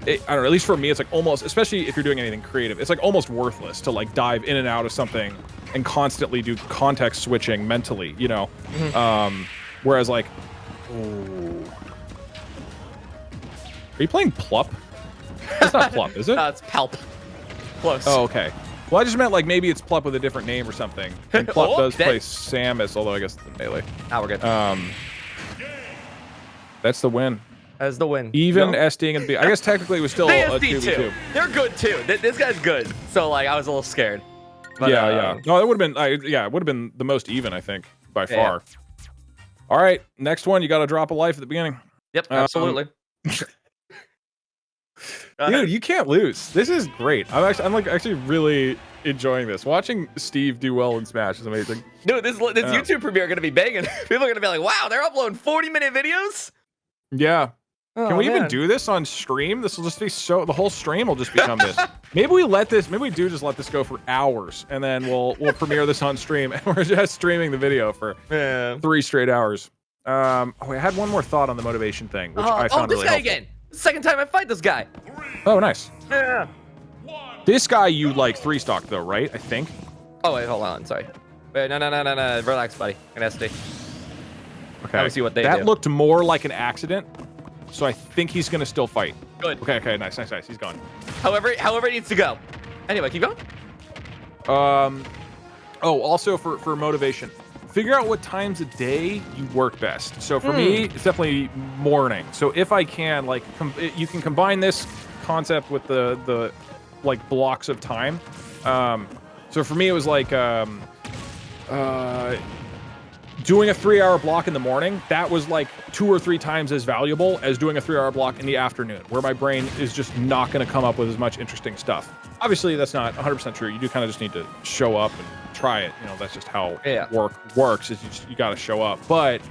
I don't know, at least for me, it's like almost, especially if you're doing anything creative, it's like almost worthless to like dive in and out of something and constantly do context switching mentally, you know? Whereas like, are you playing Plup? It's not Plup, is it? No, it's Palp. Close. Oh, okay. Well, I just meant like maybe it's Plup with a different name or something. And Plup does play Samus, although I guess it's the melee. Now we're good. That's the win. As the win. Even SDing and B. I guess technically it was still a 2v2. They're good too. This guy's good. So like I was a little scared. But, yeah. No, that would have been. It would have been the most even, I think, by far. All right, next one. You got to drop a life at the beginning. Yep, absolutely. Dude, you can't lose. This is great. I'm actually really enjoying this. Watching Steve do well in Smash is amazing. Dude, this YouTube premiere gonna be banging. People are gonna be like, "Wow, they're uploading 40-minute videos." Yeah. Can we even do this on stream? This will just be the whole stream will just become this. Maybe we just let this go for hours and then we'll premiere this on stream and we're just streaming the video for 3 straight hours. I had one more thought on the motivation thing, which I found really helpful. Again. Second time I fight this guy. Oh, nice. Yeah. This guy you like 3-stock though, right? I think. Oh wait, hold on. Sorry. Wait, no. Relax, buddy. An SD. Okay. Let me see what they do. That looked more like an accident. So I think he's gonna still fight. Good. Okay, nice. He's gone. However it needs to go. Anyway, keep going. Also for motivation, figure out what times a day you work best. So for me, it's definitely morning. So if I can, like, you can combine this concept with the like blocks of time. So for me, it was like doing a 3-hour block in the morning, that was like 2 or 3 times as valuable as doing a 3-hour block in the afternoon, where my brain is just not going to come up with as much interesting stuff. Obviously, that's not 100% true. You do kind of just need to show up and try it. You know, that's just how work works. Is you got to show up. But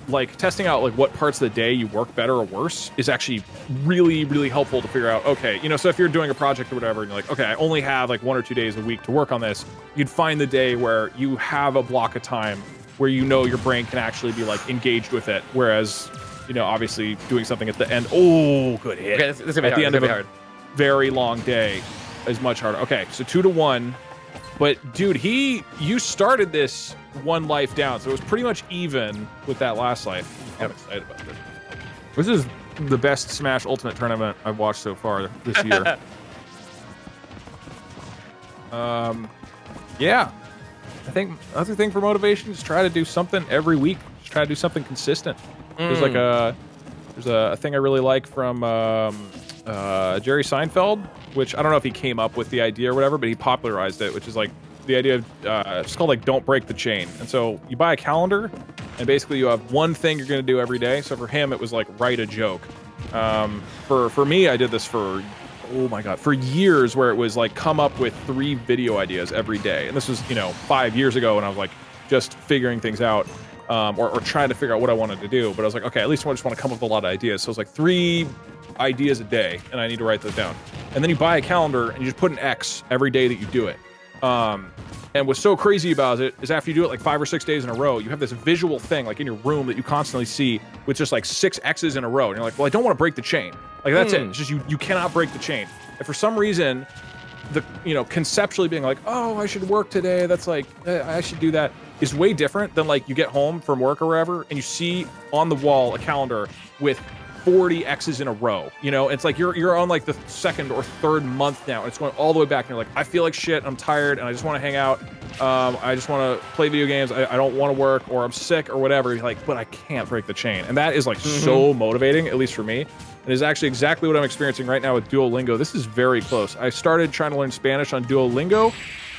like testing out like what parts of the day you work better or worse is actually really, really helpful to figure out. Okay, you know, so if you're doing a project or whatever, and you're like, okay, I only have like 1 or 2 days a week to work on this, you'd find the day where you have a block of time where you know your brain can actually be like engaged with it, whereas, you know, obviously doing something at the end. Oh, good hit. Okay, this is gonna be at the end of a very long day is much harder. Okay, so 2-1, but dude, you started this 1 life down, so it was pretty much even with that last life. I'm excited about this. This is the best Smash Ultimate tournament I've watched so far this year. Yeah. I think another thing for motivation is try to do something every week. Just try to do something consistent. There's like there's a thing I really like from Jerry Seinfeld, which I don't know if he came up with the idea or whatever, but he popularized it, which is like the idea of it's called like don't break the chain. And so you buy a calendar, and basically you have one thing you're going to do every day. So for him, it was like write a joke. For me, I did this for oh my God, for years where it was like come up with 3 video ideas every day. And this was, 5 years ago when I was like just figuring things out, or trying to figure out what I wanted to do. But I was like, okay, at least I just want to come up with a lot of ideas. So it's like 3 ideas a day, and I need to write those down. And then you buy a calendar and you just put an X every day that you do it. And what's so crazy about it is after you do it like 5 or 6 days in a row, you have this visual thing like in your room that you constantly see with just like 6 X's in a row. And you're like, well, I don't want to break the chain. Like that's it. It's just you cannot break the chain. And for some reason, conceptually being like, oh, I should work today. That's like, I should do that is way different than like you get home from work or wherever and you see on the wall a calendar with 40 X's in a row, it's like you're on like the 2nd or 3rd month now. And it's going all the way back and you're like, I feel like shit. I'm tired and I just want to hang out. I just want to play video games. I don't want to work or I'm sick or whatever. You're like, but I can't break the chain. And that is like so motivating, at least for me. It is actually exactly what I'm experiencing right now with Duolingo. This is very close. I started trying to learn Spanish on Duolingo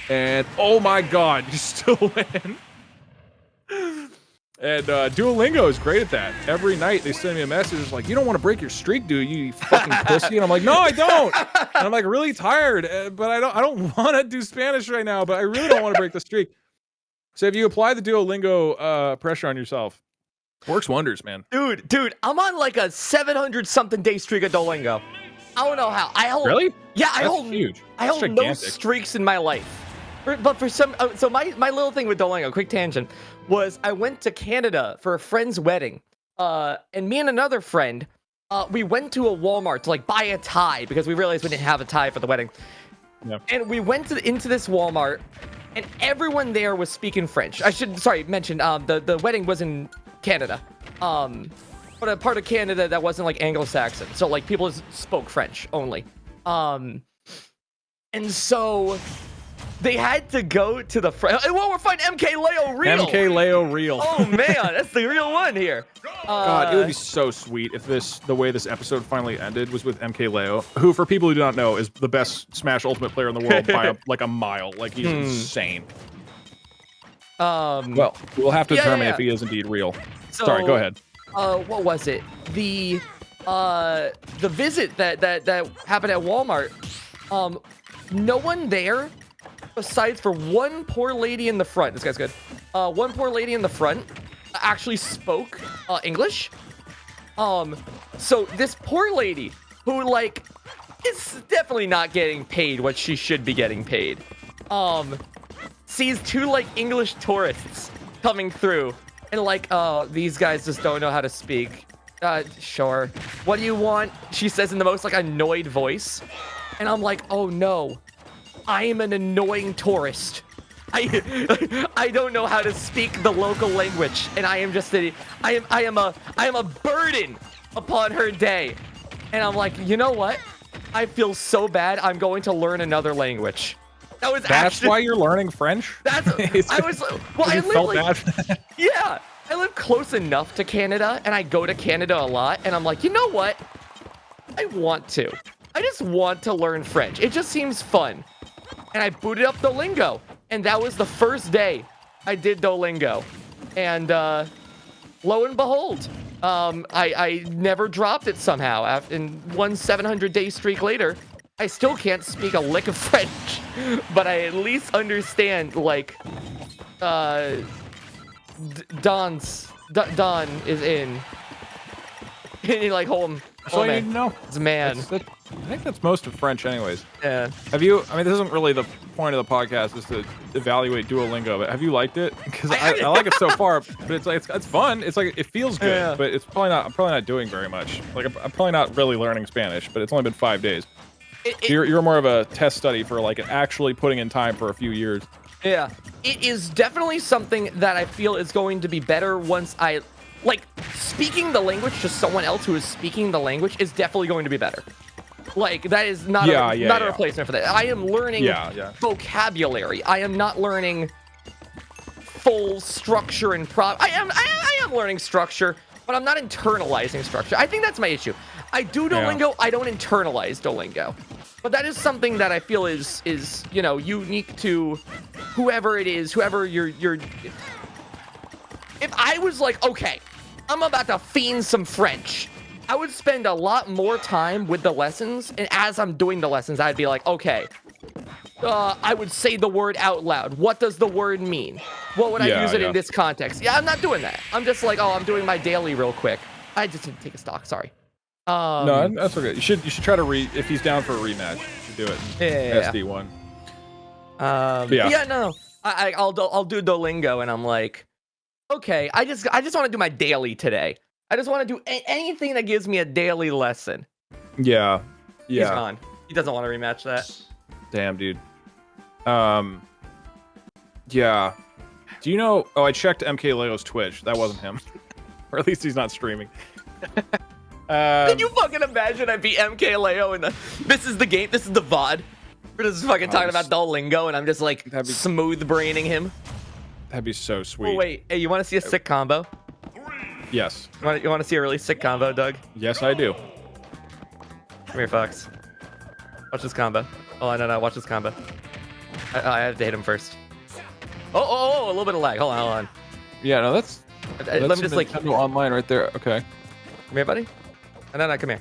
and oh my God, you still win. And Duolingo is great at that. Every night they send me a message it's like, you don't want to break your streak, do you fucking pussy? And I'm like, no, I don't. And I'm like really tired, but I don't want to do Spanish right now, but I really don't want to break the streak. So if you apply the Duolingo pressure on yourself, works wonders, man. Dude, I'm on like a 700 something day streak of Duolingo. I don't know how. Really? Yeah, That's huge. I hold no streaks in my life. But for some, so my little thing with Duolingo, quick tangent, was I went to Canada for a friend's wedding. And me and another friend, we went to a Walmart to like buy a tie because we realized we didn't have a tie for the wedding. Yeah. And we went into this Walmart, and everyone there was speaking French. I should mention the wedding was in Canada, but a part of Canada that wasn't like Anglo-Saxon, so like people spoke French only. And so they had to go to the well, we're finding MKLeo Real. MKLeo Real. Oh man, that's the real one here. God, it would be so sweet if the way this episode finally ended was with MKLeo, who, for people who do not know, is the best Smash Ultimate player in the world by like a mile. Like he's insane. Well, we'll have to determine if he is indeed real. So, sorry, go ahead. What was it? The visit that happened at Walmart. No one there, besides for one poor lady in the front. This guy's good. One poor lady in the front actually spoke English. So this poor lady who like is definitely not getting paid what she should be getting paid. Sees 2 like English tourists coming through and like, oh, these guys just don't know how to speak. Sure. What do you want? She says in the most like annoyed voice. And I'm like, oh no, I am an annoying tourist. I don't know how to speak the local language, and I am just I am a burden upon her day. And I'm like, you know what? I feel so bad. I'm going to learn another language. That's why you're learning French? I live close enough to Canada, and I go to Canada a lot, and I'm like, you know what? I just want to learn French. It just seems fun. And I booted up Duolingo, and that was the first day I did Duolingo. And lo and behold, I never dropped it somehow. In one 700-day streak later, I still can't speak a lick of French, but I at least understand like Don is in. And you're like, hold him. That's all you need to know. It's man. I think that's most of French anyways. Yeah. Have you, this isn't really the point of the podcast is to evaluate Duolingo, but have you liked it? Because I like it so far, but it's like, it's fun. It's like, it feels good, but it's I'm probably not doing very much. Like I'm probably not really learning Spanish, but it's only been 5 days. You're more of a test study for like actually putting in time for a few years. Yeah. It is definitely something that I feel is going to be better once I, like, speaking the language to someone else who is speaking the language is definitely going to be better. Like, that is not a replacement for that. I am learning vocabulary. I am not learning full structure and I am learning structure, but I'm not internalizing structure. I think that's my issue. I do Duolingo, I don't internalize Duolingo. But that is something that I feel is unique to whoever it is, whoever you're if I was like, okay, I'm about to fiend some French, I would spend a lot more time with the lessons, and as I'm doing the lessons, I'd be like, okay, I would say the word out loud. What does the word mean? What would I use it in this context? Yeah, I'm not doing that. I'm just like, oh, I'm doing my daily real quick. I just didn't take a stock. Sorry. No, that's okay. You should try to if he's down for a rematch. You should do it. Yeah. SD1. Yeah, no. I'll do Duolingo, and I'm like, okay, I just want to do my daily today. I just want to do anything that gives me a daily lesson. Yeah. He's gone. He doesn't want to rematch that. Damn, dude. Yeah. Do you know? Oh, I checked MKLeo's Twitch. That wasn't him, or at least he's not streaming. Can you fucking imagine I beat MKLeo and this is the game, this is the VOD. We're just fucking talking about Duolingo, and I'm just like smooth braining him. That'd be so sweet. Oh wait, hey, you want to see a sick combo? Yes. You want to see a really sick combo, Doug? Yes, I do. Come here, Fox. Watch this combo. Oh no, watch this combo. I have to hit him first. Oh, a little bit of lag. Hold on. Yeah, no, that's Let me just like Nintendo Online right there. Okay. Come here, buddy. No, come here.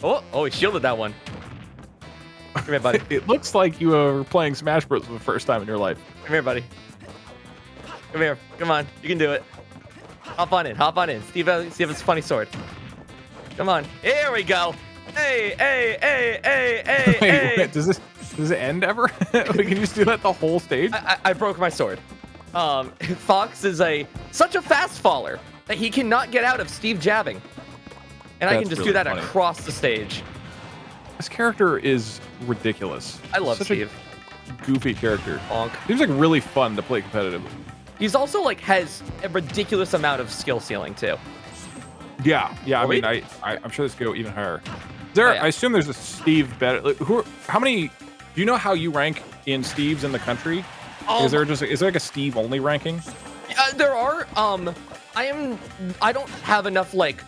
Oh, he shielded that one. Come here, buddy. It looks like you were playing Smash Bros. For the first time in your life. Come here, buddy. Come here. Come on. You can do it. Hop on in. Steve has a funny sword. Come on. Here we go. Hey. Wait, does it end ever? We can just do that the whole stage? I broke my sword. Fox is such a fast faller that he cannot get out of Steve jabbing. And I can just really do that funny. across the stage. This character is ridiculous. I love Such Steve. A goofy character. Bonk. Seems like really fun to play competitive. He's also like has a ridiculous amount of skill ceiling too. Yeah. I mean, I'm sure this could go even higher. I assume there's a Steve better. Like, how many? Do you know how you rank in Steves in the country? Is there like a Steve only ranking? There are. I don't have enough like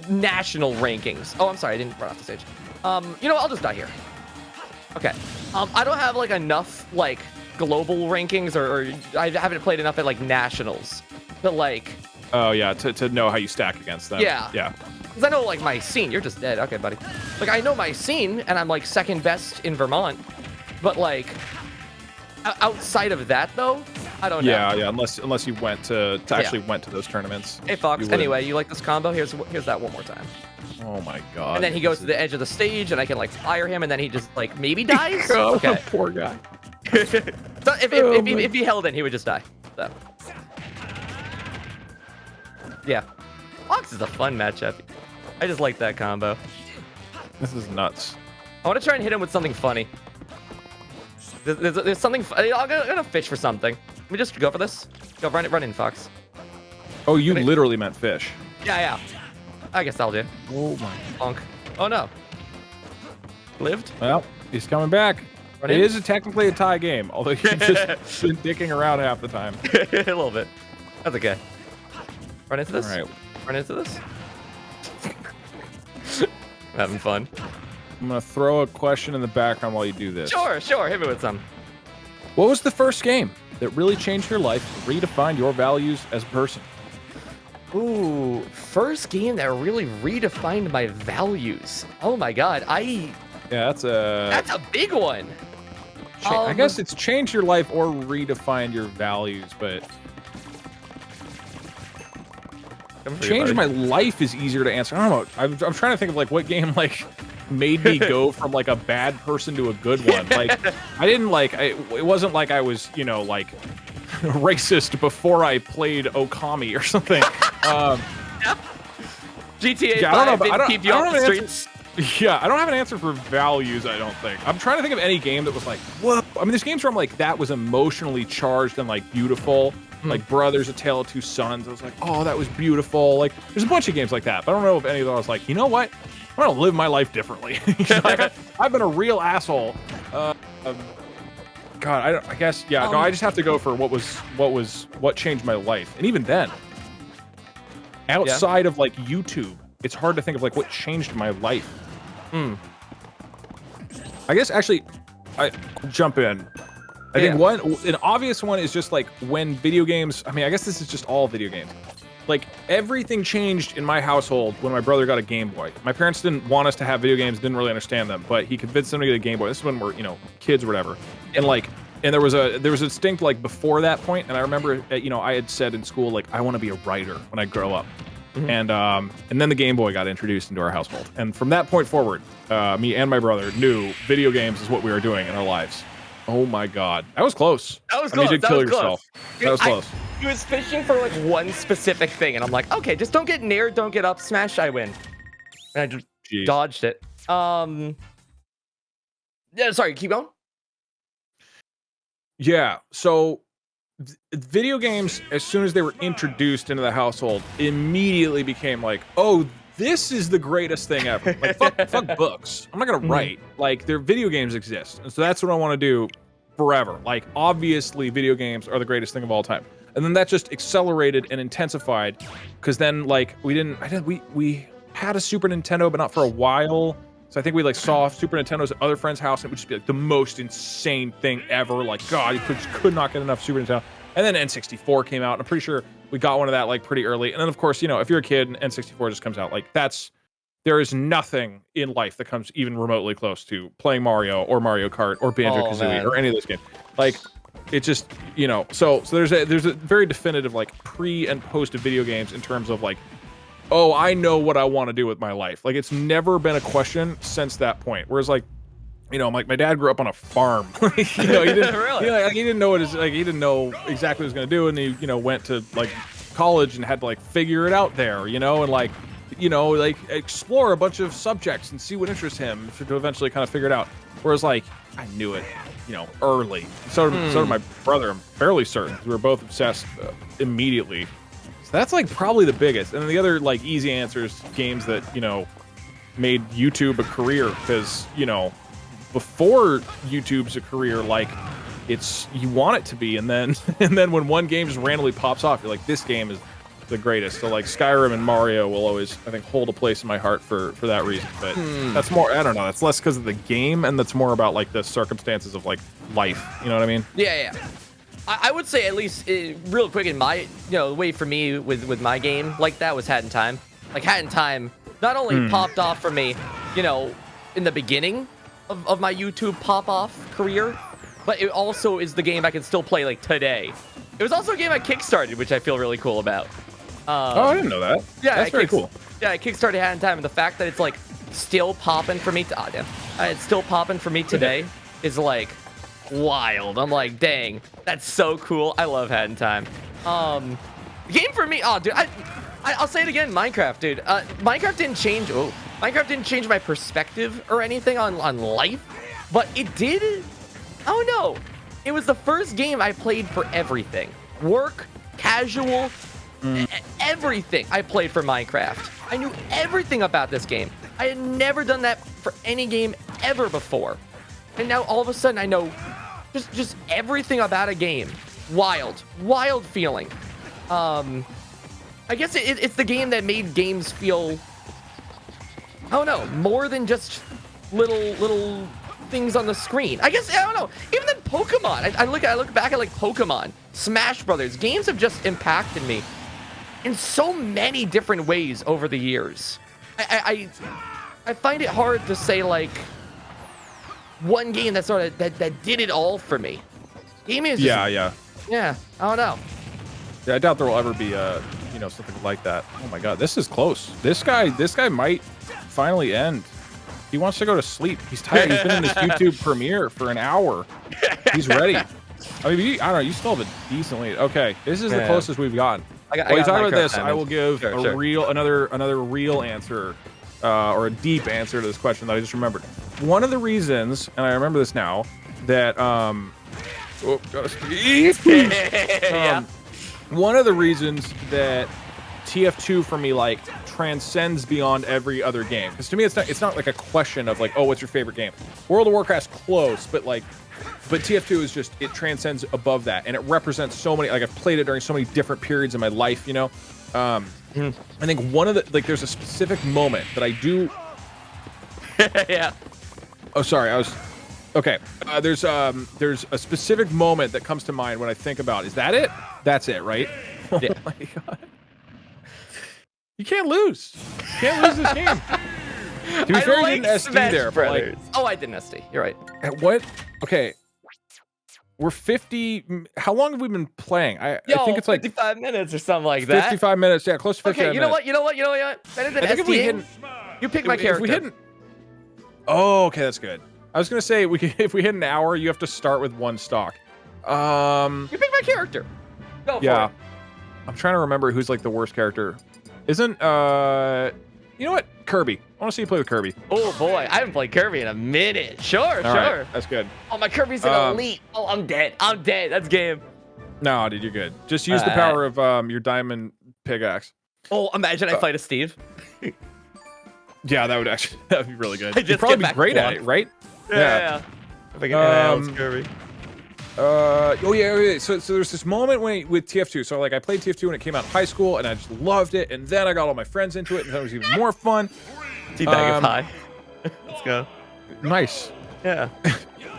national rankings. Oh, I'm sorry, I didn't run off the stage. I'll just die here. Okay. I don't have like enough like global rankings, or I haven't played enough at like nationals to like. Oh yeah, to know how you stack against them. Yeah. Yeah. Because I know like my scene. You're just dead. Okay, buddy. Like I know my scene, and I'm like second best in Vermont, but like outside of that though, I don't know. Yeah. Unless you went to actually went to those tournaments. Hey Fox. Anyway, you like this combo? Here's that one more time. Oh my god. And then he goes to the edge of the stage, and I can like fire him, and then he just like maybe dies. Okay. Poor guy. So if he held in, he would just die. So. Yeah. Fox is a fun matchup. I just like that combo. This is nuts. I want to try and hit him with something funny. There's something. I'm gonna fish for something. Let me just go for this. Go run in, Fox. Oh, you literally meant fish. Yeah. I guess I'll do. Oh my. Bonk. Oh no. Lived? Well, he's coming back. Run It in. is technically a tie game, although you've just been dicking around half the time. A little bit. That's okay. Run into this? All right. Run into this? Having fun. I'm gonna throw a question in the background while you do this. Sure. Hit me with some. What was the first game that really changed your life, redefined your values as a person? Ooh, first game that really redefined my values. Oh my god, Yeah, that's that's a big one. I guess it's changed your life or redefined your values, but change my life is easier to answer. I don't know. I'm trying to think of like what game like made me go from like a bad person to a good one. Like I didn't like it wasn't like I was, like racist before I played Okami or something. GTA Yeah, I don't 5 know, but didn't keep you off the streets. Yeah, I don't have an answer for values, I don't think. I'm trying to think of any game that was like, what? I mean, there's games where I'm like, that was emotionally charged and like beautiful. Like Brothers, A Tale of Two Sons. I was like, oh, that was beautiful. Like, there's a bunch of games like that. But I don't know if any of them I was like, you know what? I'm gonna live my life differently. Like, I've been a real asshole. God, I guess, yeah. No, I just have to go for what changed my life. And even then, outside of like YouTube, it's hard to think of like what changed my life. I guess actually, I'll jump in. I think an obvious one is just like when video games. I mean, I guess this is just all video games. like everything changed in my household when my brother got a Game Boy. My parents didn't want us to have video games, didn't really understand them, but he convinced them to get a Game Boy. This is when we're, you know, kids or whatever. And like, and there was a distinct like before that point, and I remember, you know, I had said in school like I want to be a writer when I grow up. And then the Game Boy got introduced into our household, and from that point forward, me and my brother knew video games is what we were doing in our lives. Oh my God, that was close. That was I mean, close. you did That kill was yourself. close. That was close. He was fishing for like one specific thing, and I'm like, okay, just don't get near, don't get up, smash, I win. And I just Jeez. dodged it. Yeah, sorry, keep going. Yeah, so video games, as soon as they were introduced into the household, immediately became like, oh, this is the greatest thing ever. Like, fuck books. I'm not gonna write. Like, their video games exist, and so that's what I want to do forever. Like, obviously, video games are the greatest thing of all time. And then that just accelerated and intensified, because then like we had a Super Nintendo, but not for a while. So I think we like saw Super Nintendos at other friends' house, and it would just be like the most insane thing ever. Like, God, you could not get enough Super Nintendo. And then N64 came out, and I'm pretty sure we got one of that like pretty early. And then of course, you know, if you're a kid and N64 just comes out, like there is nothing in life that comes even remotely close to playing Mario or Mario Kart or Banjo-Kazooie or any of those games. Like, it just, you know, so there's a very definitive like pre and post of video games in terms of like, oh, I know what I want to do with my life. Like, it's never been a question since that point. Whereas, like, you know, like my dad grew up on a farm. You know, he didn't Really? he didn't know he didn't know exactly what he was gonna do, and he, you know, went to like college and had to like figure it out there, you know, and like, you know, like explore a bunch of subjects and see what interests him to eventually kind of figure it out. Whereas, like, I knew it, you know, early. So did my brother. I'm fairly certain we were both obsessed immediately. So that's like probably the biggest. And then the other like easy answers, games that, you know, made YouTube a career, because, you know, before YouTube's a career, like, it's, you want it to be, and then when one game just randomly pops off, you're like, this game is the greatest. So like Skyrim and Mario will always, I think, hold a place in my heart for that reason. But that's more, I don't know, that's less because of the game, and that's more about like the circumstances of like life, you know what I mean? Yeah. I would say, at least real quick, in my, you know, the way for me with my game like that was Hat in Time. Like, Hat in Time not only popped off for me, you know, in the beginning of my YouTube pop-off career, but it also is the game I can still play like today. It was also a game I kickstarted, which I feel really cool about. Oh, I didn't know that. Yeah, that's very cool. Yeah, I kickstarted Hat in Time, and the fact that it's like still popping for me. It's still popping for me today is like wild. I'm like, dang, that's so cool. I love Hat in Time. The game for me, oh dude, I'll say it again, Minecraft, dude. Minecraft didn't change. Oh, Minecraft didn't change my perspective or anything on life, but it did. Oh no, it was the first game I played for everything. Work, casual, everything I played for Minecraft. I knew everything about this game. I had never done that for any game ever before. And now all of a sudden I know just everything about a game. Wild feeling. I guess it's the game that made games feel, I don't know, more than just little things on the screen. I guess, I don't know, even then Pokemon. I look back at like Pokemon, Smash Brothers. Games have just impacted me in so many different ways over the years. I find it hard to say like one game that sort of that did it all for me. Gaming is just, yeah, I don't know. Yeah, I doubt there will ever be you know, something like that. Oh my God, this is close. This guy might finally end. He wants to go to sleep. He's tired. He's been in this YouTube premiere for an hour. He's ready. I mean, I don't know. You still have a decent lead. Okay, this is the closest we've gotten. While you talk about this, I will give another real answer, or a deep answer to this question that I just remembered. One of the reasons, and I remember this now, that one of the reasons that TF2 for me like transcends beyond every other game, because to me it's not like a question of like, oh, what's your favorite game? World of Warcraft's close, but TF2 is just, it transcends above that, and it represents so many, like, I've played it during so many different periods in my life, you know. I think one of the, like, there's a specific moment that I do. Yeah. Oh, sorry, okay. There's a specific moment that comes to mind when I think about, is that it? That's it, right? Yeah. Oh my God. You can't lose. You can't lose this game. To be I fair, you like didn't SD Smash there, but like, Brothers. Oh, I didn't SD. You're right. at what? Okay. We're 50. How long have we been playing? I think it's like 55 minutes or something like that. 55 minutes. Yeah, close to 55 Okay, you know what? You know what? You know what? Better than I think if we SDing, hit, you pick my if character. we hit, oh, okay, that's good. I was gonna say if we hit an hour, you have to start with one stock. You pick my character. Go for Yeah. it. I'm trying to remember who's like the worst character. Isn't you know what? Kirby. I want to see you play with Kirby. Oh boy, I haven't played Kirby in a minute. Sure, All sure. right, that's good. Oh, my Kirby's an elite. Oh, I'm dead. I'm dead. That's game. No, dude, you're good. Just use the power of your diamond pickaxe. Oh, imagine I fight a Steve. Yeah, that would actually that'd be really good. I You'd just probably get be back great at one. it, right? Yeah. If I can Kirby. Oh yeah. So there's this moment with TF2. So like I played TF2 when it came out in high school, and I just loved it. And then I got all my friends into it, and that was even more fun. Teabag of high. Let's go. Nice. Yeah.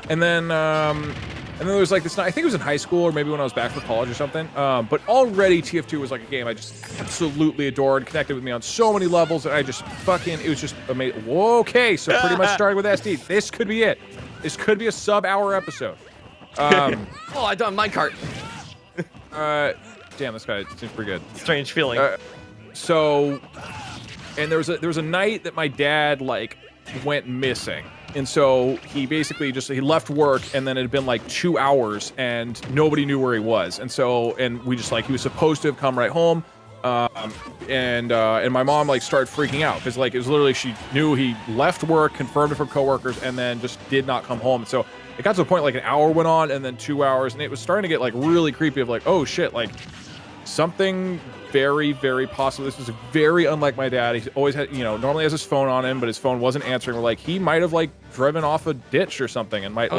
And then there was like this night, I think it was in high school or maybe when I was back for college or something. But already TF2 was like a game I just absolutely adored, connected with me on so many levels, and I just it was just amazing. Okay, so pretty much starting with SD. This could be it. This could be a sub-hour episode. Oh, I done minecart. Damn, this guy seems pretty good. Strange feeling. So, and there was a night that my dad like went missing, and so he basically he left work, and then it had been like 2 hours, and nobody knew where he was, and we just like he was supposed to have come right home, and my mom like started freaking out because like it was literally she knew he left work, confirmed it from coworkers, and then just did not come home. So it got to the point like an hour went on, and then 2 hours, and it was starting to get like really creepy of like, oh shit, like something very, very possible. This was very unlike my dad. He's always had, normally has his phone on him, but his phone wasn't answering. We're like, he might have like driven off a ditch or something, and might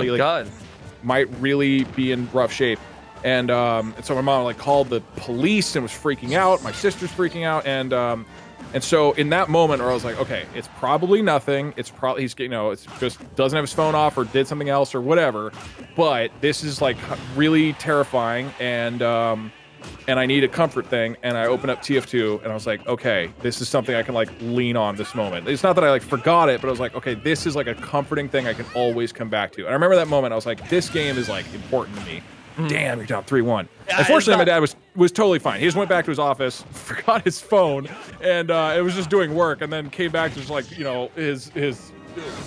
might really be in rough shape. And so my mom like called the police and was freaking out. My sister's freaking out, and so in that moment, I was like, okay, it's probably nothing. It's probably it's just doesn't have his phone off or did something else or whatever. But this is like really terrifying, and I need a comfort thing. And I opened up TF2, and I was like, okay, this is something I can like lean on this moment. It's not that I like forgot it, but I was like, okay, this is like a comforting thing I can always come back to. And I remember that moment. I was like, this game is like important to me. Damn, you're down 3-1. Yeah, unfortunately, my dad was totally fine. He just went back to his office, forgot his phone, and it was just doing work, and then came back to just like his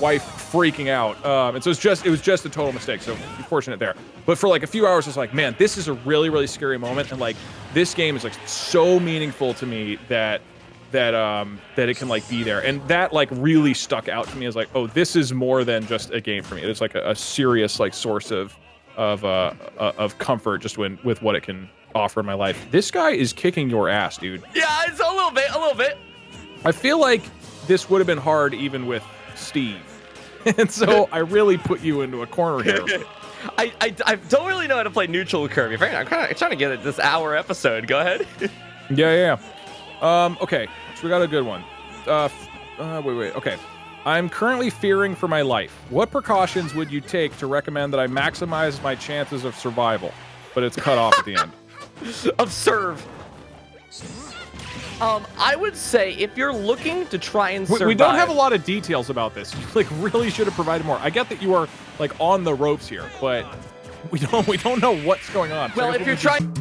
wife freaking out. And so it was just a total mistake. So fortunate there. But for like a few hours, I was like, man, this is a really, really scary moment, and like this game is like so meaningful to me that it can like be there, and that like really stuck out to me as like, oh, this is more than just a game for me. It's like a serious like source of comfort just with what it can offer in my life. This guy is kicking your ass, dude. Yeah, it's a little bit. I feel like this would have been hard even with Steve. And so I really put you into a corner here. I don't really know how to play neutral with Kirby. I'm trying to get it this hour episode. Go ahead. Yeah. Okay, so we got a good one. Wait. Okay. I'm currently fearing for my life. What precautions would you take to recommend that I maximize my chances of survival? But it's cut off at the end. Observe. I would say if you're looking to try and survive... We don't have a lot of details about this. You like really should have provided more. I get that you are like on the ropes here, but we don't know what's going on. Well, if you're trying...